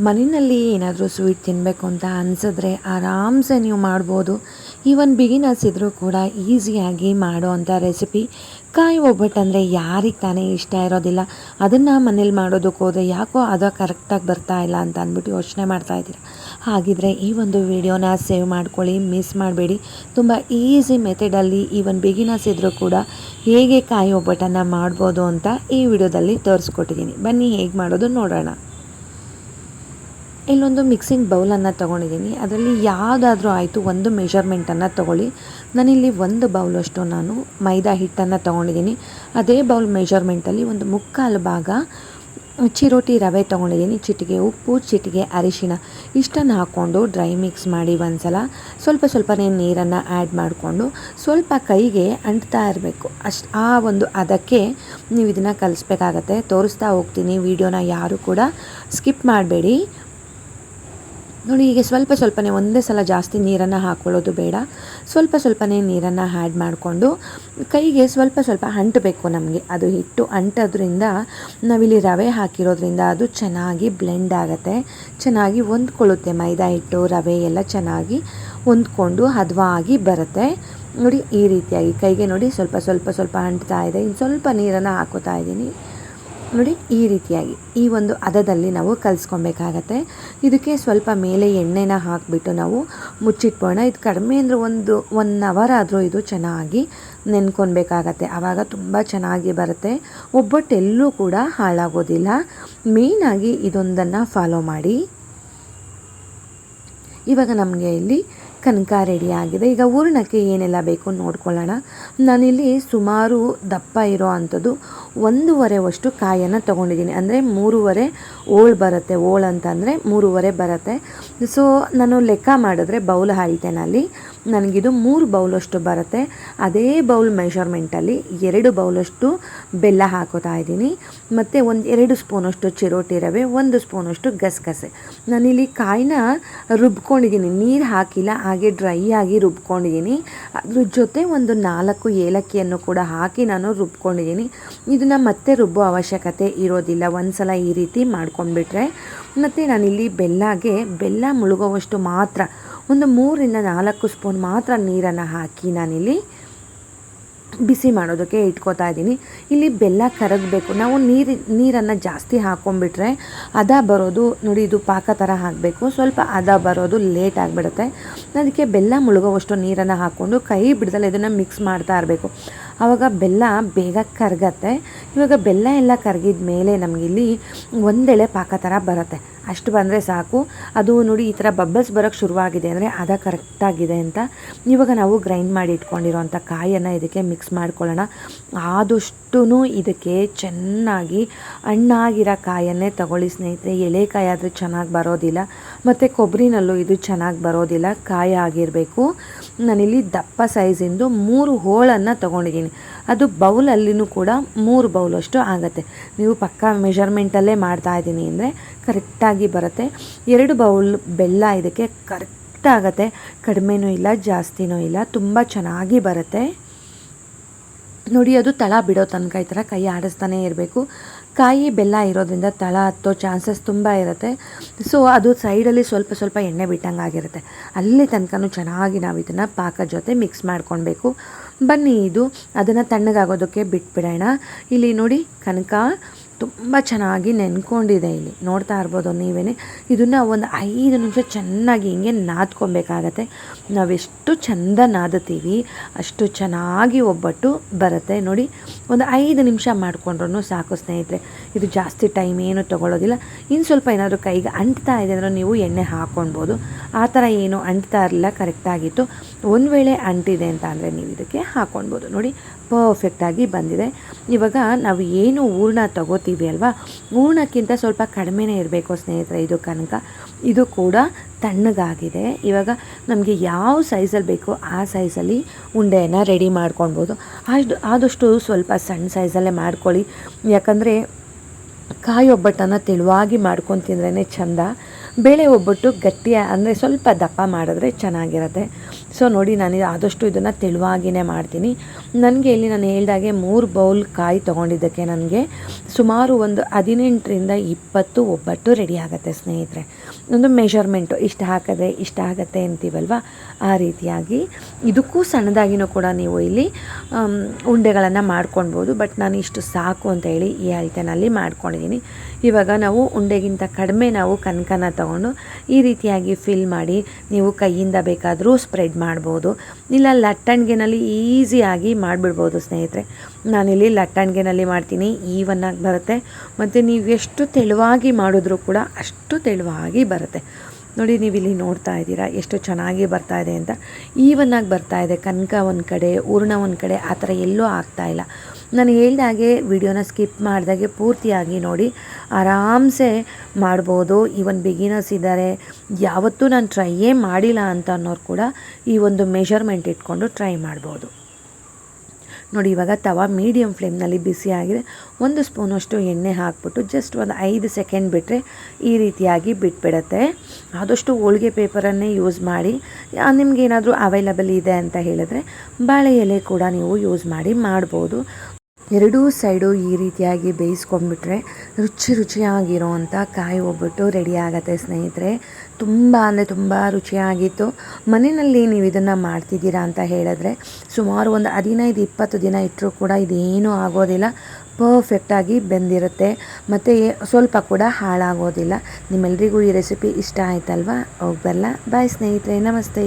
ಮನೆಯಲ್ಲಿ ಏನಾದರೂ ಸ್ವೀಟ್ ತಿನ್ನಬೇಕು ಅಂತ ಅನಿಸಿದ್ರೆ ಆರಾಮ್ಸೆ ನೀವು ಮಾಡ್ಬೋದು. ಈವನ್ ಬಿಗಿನರ್ಸ್ ಇದ್ದರೂ ಕೂಡ ಈಸಿಯಾಗಿ ಮಾಡೋ ಅಂಥ ರೆಸಿಪಿ. ಕಾಯಿ ಒಬ್ಬಟ್ಟು ಅಂದರೆ ಯಾರಿಗೆ ತಾನೇ ಇಷ್ಟ ಇರೋದಿಲ್ಲ. ಅದನ್ನು ಮನೇಲಿ ಮಾಡೋದಕ್ಕೆ ಹೋದರೆ ಯಾಕೋ ಅದು ಕರೆಕ್ಟಾಗಿ ಬರ್ತಾ ಇಲ್ಲ ಅಂತ ಅಂದ್ಬಿಟ್ಟು ಯೋಚನೆ ಮಾಡ್ತಾಯಿದ್ದೀರ. ಹಾಗಿದ್ರೆ ಈ ಒಂದು ವಿಡಿಯೋನ ಸೇವ್ ಮಾಡ್ಕೊಳ್ಳಿ, ಮಿಸ್ ಮಾಡಬೇಡಿ. ತುಂಬ ಈಸಿ ಮೆಥಡಲ್ಲಿ ಈವನ್ ಬಿಗಿನರ್ಸ್ ಇದ್ದರೂ ಕೂಡ ಹೇಗೆ ಕಾಯಿ ಒಬ್ಬಟ್ಟನ್ನು ಮಾಡ್ಬೋದು ಅಂತ ಈ ವಿಡಿಯೋದಲ್ಲಿ ತೋರಿಸ್ಕೊಟ್ಟಿದ್ದೀನಿ. ಬನ್ನಿ ಹೇಗೆ ಮಾಡೋದು ನೋಡೋಣ. ಇಲ್ಲೊಂದು ಮಿಕ್ಸಿಂಗ್ ಬೌಲನ್ನು ತೊಗೊಂಡಿದ್ದೀನಿ. ಅದರಲ್ಲಿ ಯಾವುದಾದ್ರೂ ಆಯಿತು ಒಂದು ಮೆಷರ್ಮೆಂಟನ್ನು ತೊಗೊಳ್ಳಿ. ನಾನಿಲ್ಲಿ ಒಂದು ಬೌಲಷ್ಟು ನಾನು ಮೈದಾ ಹಿಟ್ಟನ್ನು ತೊಗೊಂಡಿದ್ದೀನಿ. ಅದೇ ಬೌಲ್ ಮೆಷರ್ಮೆಂಟಲ್ಲಿ ಒಂದು ಮುಕ್ಕಾಲು ಭಾಗ ಚಿರೋಟಿ ರವೆ ತೊಗೊಂಡಿದ್ದೀನಿ. ಚಿಟಿಕೆ ಉಪ್ಪು, ಚಿಟಿಕೆ ಅರಿಶಿಣ ಇಷ್ಟನ್ನು ಹಾಕ್ಕೊಂಡು ಡ್ರೈ ಮಿಕ್ಸ್ ಮಾಡಿ ಒಂದು ಸ್ವಲ್ಪನೇ ನೀರನ್ನು ಆ್ಯಡ್ ಮಾಡಿಕೊಂಡು ಸ್ವಲ್ಪ ಕೈಗೆ ಅಂಟ್ತಾ ಇರಬೇಕು. ಆ ಒಂದು ಅದಕ್ಕೆ ನೀವು ಇದನ್ನು ಕಲಿಸ್ಬೇಕಾಗತ್ತೆ. ತೋರಿಸ್ತಾ ಹೋಗ್ತೀನಿ, ವಿಡಿಯೋನ ಯಾರು ಕೂಡ ಸ್ಕಿಪ್ ಮಾಡಬೇಡಿ. ನೋಡಿ, ಹೀಗೆ ಸ್ವಲ್ಪನೇ ಒಂದೇ ಸಲ ಜಾಸ್ತಿ ನೀರನ್ನು ಹಾಕ್ಕೊಳ್ಳೋದು ಬೇಡ. ಸ್ವಲ್ಪನೇ ನೀರನ್ನು ಆ್ಯಡ್ ಮಾಡಿಕೊಂಡು ಕೈಗೆ ಸ್ವಲ್ಪ ಅಂಟಬೇಕು ನಮಗೆ. ಅದು ಹಿಟ್ಟು ಅಂಟೋದ್ರಿಂದ ನಾವಿಲ್ಲಿ ರವೆ ಹಾಕಿರೋದ್ರಿಂದ ಅದು ಚೆನ್ನಾಗಿ ಬ್ಲೆಂಡ್ ಆಗುತ್ತೆ, ಚೆನ್ನಾಗಿ ಹೊಂದ್ಕೊಳ್ಳುತ್ತೆ. ಮೈದಾ ಹಿಟ್ಟು ರವೆ ಎಲ್ಲ ಚೆನ್ನಾಗಿ ಹೊಂದ್ಕೊಂಡು ಹದವಾಗಿ ಬರುತ್ತೆ. ನೋಡಿ, ಈ ರೀತಿಯಾಗಿ ಕೈಗೆ ನೋಡಿ ಸ್ವಲ್ಪ ಅಂಟ್ತಾ ಇದೆ. ಇನ್ನು ಸ್ವಲ್ಪ ನೀರನ್ನು ಹಾಕೋತಾ ಇದ್ದೀನಿ. ನೋಡಿ, ಈ ರೀತಿಯಾಗಿ ಈ ಒಂದು ಹದದಲ್ಲಿ ನಾವು ಕಲಿಸ್ಕೊಬೇಕಾಗತ್ತೆ. ಇದಕ್ಕೆ ಸ್ವಲ್ಪ ಮೇಲೆ ಎಣ್ಣೆನ ಹಾಕಿಬಿಟ್ಟು ನಾವು ಮುಚ್ಚಿಟ್ಬೋಣ. ಇದು ಕಡಿಮೆ ಅಂದರೆ 1 ಅವರ್ ಆದರೂ ಇದು ಚೆನ್ನಾಗಿ ನೆನ್ಕೊಬೇಕಾಗತ್ತೆ. ಆವಾಗ ತುಂಬ ಚೆನ್ನಾಗಿ ಬರುತ್ತೆ. ಒಬ್ಬಟ್ಟು ಎಲ್ಲೂ ಕೂಡ ಹಾಳಾಗೋದಿಲ್ಲ. ಮೇಯ್ನಾಗಿ ಇದೊಂದನ್ನು ಫಾಲೋ ಮಾಡಿ. ಇವಾಗ ನಮಗೆ ಇಲ್ಲಿ ಕನಕ ರೆಡಿ ಆಗಿದೆ. ಈಗ ಹೂರಣಕ್ಕೆ ಏನೆಲ್ಲ ಬೇಕು ನೋಡ್ಕೊಳ್ಳೋಣ. ನಾನಿಲ್ಲಿ ಸುಮಾರು ದಪ್ಪ ಇರೋ ಅಂಥದ್ದು 1.5 ಕಾಯನ್ನು ತೊಗೊಂಡಿದ್ದೀನಿ. ಅಂದರೆ 3.5 ಓಳು ಬರುತ್ತೆ. ಓಳು ಅಂತಂದರೆ 3.5 ಬರುತ್ತೆ. ಸೊ ನಾನು ಲೆಕ್ಕ ಮಾಡಿದ್ರೆ ಬೌಲ್ ಹಾಳ್ತೇನಲ್ಲಿ ನನಗಿದು 3 ಬೌಲಷ್ಟು ಬರುತ್ತೆ. ಅದೇ ಬೌಲ್ ಮೆಷರ್ಮೆಂಟಲ್ಲಿ 2 ಬೌಲಷ್ಟು ಬೆಲ್ಲ ಹಾಕೋತಾ ಇದ್ದೀನಿ. ಮತ್ತು 2 ಸ್ಪೂನಷ್ಟು ಚಿರೋಟಿ ರವೆ, 1 ಸ್ಪೂನಷ್ಟು ಗಸಗಸೆ. ನಾನಿಲ್ಲಿ ಕಾಯಿನ ರುಬ್ಕೊಂಡಿದ್ದೀನಿ, ನೀರು ಹಾಕಿಲ್ಲ, ಹಾಗೆ ಡ್ರೈ ಆಗಿ ರುಬ್ಕೊಂಡಿದ್ದೀನಿ. ಅದ್ರ ಜೊತೆ 4 ಏಲಕ್ಕಿಯನ್ನು ಕೂಡ ಹಾಕಿ ನಾನು ರುಬ್ಕೊಂಡಿದ್ದೀನಿ. ಇದನ್ನು ಮತ್ತೆ ರುಬ್ಬೋ ಅವಶ್ಯಕತೆ ಇರೋದಿಲ್ಲ, ಒಂದ್ಸಲ ಈ ರೀತಿ ಮಾಡ್ಕೊಂಡ್ಬಿಟ್ರೆ. ಮತ್ತು ನಾನಿಲ್ಲಿ ಬೆಲ್ಲ ಮುಳುಗೋವಷ್ಟು ಮಾತ್ರ 3 ರಿಂದ 4 ಸ್ಪೂನ್ ಮಾತ್ರ ನೀರನ್ನು ಹಾಕಿ ನಾನಿಲ್ಲಿ ಬಿಸಿ ಮಾಡೋದಕ್ಕೆ ಇಟ್ಕೋತಾ ಇದ್ದೀನಿ. ಇಲ್ಲಿ ಬೆಲ್ಲ ಕರಗಬೇಕು. ನಾವು ನೀರನ್ನು ಜಾಸ್ತಿ ಹಾಕ್ಕೊಂಡ್ಬಿಟ್ರೆ ಹದ ಬರೋದು ನೋಡಿ, ಇದು ಪಾಕ ಥರ ಹಾಕಬೇಕು. ಸ್ವಲ್ಪ ಹದ ಬರೋದು ಲೇಟ್ ಆಗಿಬಿಡುತ್ತೆ. ಅದಕ್ಕೆ ಬೆಲ್ಲ ಮುಳುಗೋವಷ್ಟು ನೀರನ್ನು ಹಾಕ್ಕೊಂಡು ಕೈ ಬಿಡ್ದಲ್ಲ ಇದನ್ನು ಮಿಕ್ಸ್ ಮಾಡ್ತಾ ಇರಬೇಕು. ಆವಾಗ ಬೆಲ್ಲ ಬೇಗ ಕರಗತ್ತೆ. ಇವಾಗ ಬೆಲ್ಲ ಎಲ್ಲ ಕರಗಿದ ಮೇಲೆ ನಮಗಿಲ್ಲಿ ಒಂದೆಳೆ ಪಾಕ ಥರ ಬರುತ್ತೆ. ಅಷ್ಟು ಬಂದರೆ ಸಾಕು. ಅದು ನೋಡಿ, ಈ ಥರ ಬಬ್ಬಲ್ಸ್ ಬರೋಕ್ಕೆ ಶುರುವಾಗಿದೆ ಅಂದರೆ ಅದ ಕರೆಕ್ಟಾಗಿದೆ ಅಂತ. ಇವಾಗ ನಾವು ಗ್ರೈಂಡ್ ಮಾಡಿ ಇಟ್ಕೊಂಡಿರೋಂಥ ಕಾಯನ್ನು ಇದಕ್ಕೆ ಮಿಕ್ಸ್ ಮಾಡ್ಕೊಳ್ಳೋಣ. ಆದಷ್ಟು ಇದಕ್ಕೆ ಚೆನ್ನಾಗಿ ಹಣ್ಣಾಗಿರೋ ಕಾಯನ್ನೇ ತಗೊಳ್ಳಿ ಸ್ನೇಹಿತರೆ. ಎಳೆಕಾಯಿ ಆದರೆ ಚೆನ್ನಾಗಿ ಬರೋದಿಲ್ಲ, ಮತ್ತು ಕೊಬ್ಬರಿನಲ್ಲೂ ಇದು ಚೆನ್ನಾಗಿ ಬರೋದಿಲ್ಲ. ಕಾಯಿ ಆಗಿರಬೇಕು. ನಾನಿಲ್ಲಿ ದಪ್ಪ ಸೈಜಿಂದು 3 ಹೋಳನ್ನು ತೊಗೊಂಡಿದ್ದೀನಿ. ಅದು ಬೌಲಲ್ಲಿನೂ ಕೂಡ 3 ಬೌಲಷ್ಟು ಆಗುತ್ತೆ. ನೀವು ಪಕ್ಕಾ ಮೆಷರ್ಮೆಂಟಲ್ಲೇ ಮಾಡ್ತಾಯಿದ್ದೀನಿ ಅಂದರೆ ಕರೆಕ್ಟಾಗಿ ಬರುತ್ತೆ. 2 ಬೌಲ್ ಬೆಲ್ಲ ಇದಕ್ಕೆ ಕರೆಕ್ಟ್ ಆಗುತ್ತೆ. ಕಡಿಮೆನೂ ಇಲ್ಲ, ಜಾಸ್ತಿನೂ ಇಲ್ಲ, ತುಂಬ ಚೆನ್ನಾಗಿ ಬರುತ್ತೆ. ನೋಡಿ, ಅದು ತಳ ಬಿಡೋ ತನಕ ಈ ಥರ ಕೈ ಆಡಿಸ್ತಾನೇ ಇರಬೇಕು. ಕಾಯಿ ಬೆಲ್ಲ ಇರೋದ್ರಿಂದ ತಳ ಹತ್ತೋ ಚಾನ್ಸಸ್ ತುಂಬ ಇರುತ್ತೆ. ಸೊ ಅದು ಸೈಡಲ್ಲಿ ಸ್ವಲ್ಪ ಎಣ್ಣೆ ಬಿಟ್ಟಂಗೆ ಆಗಿರುತ್ತೆ. ಅಲ್ಲಿ ತನಕನೂ ಚೆನ್ನಾಗಿ ನಾವು ಇದನ್ನು ಪಾಕ ಜೊತೆ ಮಿಕ್ಸ್ ಮಾಡ್ಕೊಳ್ಬೇಕು. ಬನ್ನಿ, ಅದನ್ನು ತಣ್ಣಗಾಗೋದಕ್ಕೆ ಬಿಟ್ಬಿಡೋಣ. ಇಲ್ಲಿ ನೋಡಿ, ಕನಕ ತುಂಬ ಚೆನ್ನಾಗಿ ನೆನ್ಕೊಂಡಿದೆ. ಇಲ್ಲಿ ನೋಡ್ತಾ ಇರ್ಬೋದು ನೀವೇ. ಇದನ್ನು ಒಂದು 5 ನಿಮಿಷ ಚೆನ್ನಾಗಿ ಹಿಂಗೆ ನಾದ್ಕೊಬೇಕಾಗತ್ತೆ. ನಾವೆಷ್ಟು ಚೆಂದ ನಾದುತ್ತೀವಿ ಅಷ್ಟು ಚೆನ್ನಾಗಿ ಒಬ್ಬಟ್ಟು ಬರುತ್ತೆ. ನೋಡಿ, ಒಂದು 5 ನಿಮಿಷ ಮಾಡಿಕೊಂಡ್ರೂ ಸಾಕು ಸ್ನೇಹಿತರೆ. ಇದು ಜಾಸ್ತಿ ಟೈಮ್ ಏನು ತೊಗೊಳ್ಳೋದಿಲ್ಲ. ಇನ್ನು ಸ್ವಲ್ಪ ಏನಾದರೂ ಕೈಗೆ ಅಂಟ್ತಾ ಇದೆ ಅಂದರೆ ನೀವು ಎಣ್ಣೆ ಹಾಕ್ಕೊಳ್ಬೋದು. ಆ ಥರ ಏನು ಅಂಟ್ತಾ ಇರಲಿಲ್ಲ, ಕರೆಕ್ಟಾಗಿತ್ತು. ಒಂದು ವೇಳೆ ಅಂಟಿದೆ ಅಂತ ಅಂದರೆ ನೀವು ಇದಕ್ಕೆ ಹಾಕ್ಕೊಳ್ಬೋದು. ನೋಡಿ, ಪರ್ಫೆಕ್ಟಾಗಿ ಬಂದಿದೆ. ಇವಾಗ ನಾವು ಏನು ಹೂರಣ ತಗೋತೀವಿ ಅಲ್ವಾ, ಹೂರಣಕ್ಕಿಂತ ಸ್ವಲ್ಪ ಕಡಿಮೆನೇ ಇರಬೇಕು ಸ್ನೇಹಿತರೆ ಇದು ಕನಕ. ಇದು ಕೂಡ ತಣ್ಣಗಾಗಿದೆ. ಇವಾಗ ನಮಗೆ ಯಾವ ಸೈಜಲ್ಲಿ ಬೇಕೋ ಆ ಸೈಜಲ್ಲಿ ಉಂಡೆಯನ್ನು ರೆಡಿ ಮಾಡ್ಕೊಳ್ಬೋದು. ಆದಷ್ಟು ಸ್ವಲ್ಪ ಸಣ್ಣ ಸೈಜಲ್ಲೇ ಮಾಡ್ಕೊಳ್ಳಿ. ಯಾಕಂದರೆ ಕಾಯಿ ಒಬ್ಬಟ್ಟನ್ನು ತೆಳುವಾಗಿ ಮಾಡ್ಕೊಂಡು ತಿಂದ್ರೇ ಚೆಂದ. ಬೇಳೆ ಒಬ್ಬಟ್ಟು ಗಟ್ಟಿಯ ಅಂದರೆ ಸ್ವಲ್ಪ ದಪ್ಪ ಮಾಡಿದ್ರೆ ಚೆನ್ನಾಗಿರುತ್ತೆ. ಸೊ ನೋಡಿ ನಾನು ಆದಷ್ಟು ಇದನ್ನು ತೆಳುವಾಗಿಯೇ ಮಾಡ್ತೀನಿ. ನನಗೆ ಇಲ್ಲಿ ನಾನು ಹೇಳ್ದಾಗೆ 3 ಬೌಲ್ ಕಾಯಿ ತೊಗೊಂಡಿದ್ದಕ್ಕೆ ನನಗೆ ಸುಮಾರು ಒಂದು 18ರಿಂದ 20 ಒಬ್ಬಟ್ಟು ರೆಡಿ ಆಗುತ್ತೆ ಸ್ನೇಹಿತರೆ. ಒಂದು ಮೆಷರ್ಮೆಂಟು ಇಷ್ಟು ಹಾಕಿದ್ರೆ ಇಷ್ಟ ಆಗುತ್ತೆ ಅಂತೀವಲ್ವ, ಆ ರೀತಿಯಾಗಿ ಇದಕ್ಕೂ ಸಣ್ಣದಾಗಿನೂ ಕೂಡ ನೀವು ಇಲ್ಲಿ ಉಂಡೆಗಳನ್ನು ಮಾಡ್ಕೊಳ್ಬೋದು. ಬಟ್ ನಾನು ಇಷ್ಟು ಸಾಕು ಅಂತ ಹೇಳಿ ಈ ಅಳತೆನಲ್ಲಿ ಮಾಡ್ಕೊಂಡಿದ್ದೀನಿ. ಇವಾಗ ನಾವು ಉಂಡೆಗಿಂತ ಕಡಿಮೆ ನಾವು ಕನಕನ ತಗೊಂಡು ಈ ರೀತಿಯಾಗಿ ಫಿಲ್ ಮಾಡಿ ನೀವು ಕೈಯಿಂದ ಬೇಕಾದರೂ ಸ್ಪ್ರೆಡ್ ಮಾಡ್ಬೋದು, ಇಲ್ಲ ಲಟ್ಟಣಿಗೆನಲ್ಲಿ ಈಸಿಯಾಗಿ ಮಾಡಿಬಿಡ್ಬೋದು ಸ್ನೇಹಿತರೆ. ನಾನಿಲ್ಲಿ ಲಟ್ಟಣಿಗೆನಲ್ಲಿ ಮಾಡ್ತೀನಿ, ಈವನ್ನಾಗಿ ಬರುತ್ತೆ ಮತ್ತು ನೀವು ಎಷ್ಟು ತೆಳುವಾಗಿ ಮಾಡಿದ್ರೂ ಕೂಡ ಅಷ್ಟು ತೆಳುವಾಗಿ ಬರುತ್ತೆ. ನೋಡಿ ನೀವಿಲ್ಲಿ ನೋಡ್ತಾ ಇದ್ದೀರಾ ಎಷ್ಟು ಚೆನ್ನಾಗಿ ಬರ್ತಾ ಇದೆ ಅಂತ. ಈವನ್ನಾಗಿ ಬರ್ತಾ ಇದೆ, ಕನಕ ಒಂದು ಕಡೆ ಹೂರಣ ಒಂದು ಕಡೆ ಆ ಥರ ಎಲ್ಲೂ ಆಗ್ತಾಯಿಲ್ಲ. ನಾನು ಹೇಳ್ದಾಗೆ ವಿಡಿಯೋನ ಸ್ಕಿಪ್ ಮಾಡಿದಾಗೆ ಪೂರ್ತಿಯಾಗಿ ನೋಡಿ, ಆರಾಮ್ಸೆ ಮಾಡ್ಬೋದು. ಈವನ್ ಬಿಗಿನರ್ಸ್ ಇದ್ದಾರೆ, ಯಾವತ್ತೂ ನಾನು ಟ್ರೈಯೇ ಮಾಡಿಲ್ಲ ಅಂತ ಅನ್ನೋರು ಕೂಡ ಈ ಒಂದು ಮೆಷರ್ಮೆಂಟ್ ಇಟ್ಕೊಂಡು ಟ್ರೈ ಮಾಡ್ಬೋದು. ನೋಡಿ ಇವಾಗ ತವ ಮೀಡಿಯಮ್ ಫ್ಲೇಮ್ನಲ್ಲಿ ಬಿಸಿಯಾಗಿದೆ. 1 ಸ್ಪೂನಷ್ಟು ಎಣ್ಣೆ ಹಾಕ್ಬಿಟ್ಟು ಜಸ್ಟ್ ಒಂದು 5 ಸೆಕೆಂಡ್ ಬಿಟ್ಟರೆ ಈ ರೀತಿಯಾಗಿ ಬಿಟ್ಬಿಡುತ್ತೆ. ಆದಷ್ಟು ಹೋಳಿಗೆ ಪೇಪರನ್ನೇ ಯೂಸ್ ಮಾಡಿ. ನಿಮಗೇನಾದರೂ ಅವೈಲಬಲ್ ಇದೆ ಅಂತ ಹೇಳಿದ್ರೆ ಬಾಳೆ ಎಲೆ ಕೂಡ ನೀವು ಯೂಸ್ ಮಾಡಿ ಮಾಡ್ಬೋದು. ಎರಡೂ ಸೈಡು ಈ ರೀತಿಯಾಗಿ ಬೇಯಿಸ್ಕೊಂಡ್ಬಿಟ್ರೆ ರುಚಿಯಾಗಿರೋವಂಥ ಕಾಯಿ ಒಬ್ಬಟ್ಟು ರೆಡಿ ಆಗುತ್ತೆ ಸ್ನೇಹಿತರೆ. ತುಂಬ ಅಂದರೆ ತುಂಬ ರುಚಿಯಾಗಿತ್ತು. ಮನೆಯಲ್ಲಿ ನೀವು ಇದನ್ನು ಮಾಡ್ತಿದ್ದೀರಾ ಅಂತ ಹೇಳಿದ್ರೆ ಸುಮಾರು ಒಂದು 15-20 ದಿನ ಇಟ್ಟರೂ ಕೂಡ ಇದೇನೂ ಆಗೋದಿಲ್ಲ. ಪರ್ಫೆಕ್ಟಾಗಿ ಬೆಂದಿರುತ್ತೆ ಮತ್ತು ಸ್ವಲ್ಪ ಕೂಡ ಹಾಳಾಗೋದಿಲ್ಲ. ನಿಮ್ಮೆಲ್ರಿಗೂ ಈ ರೆಸಿಪಿ ಇಷ್ಟ ಆಯ್ತಲ್ವಾ? ಹೋಗ್ಬರಲ್ಲ. ಬಾಯ್ ಸ್ನೇಹಿತರೆ, ನಮಸ್ತೆ.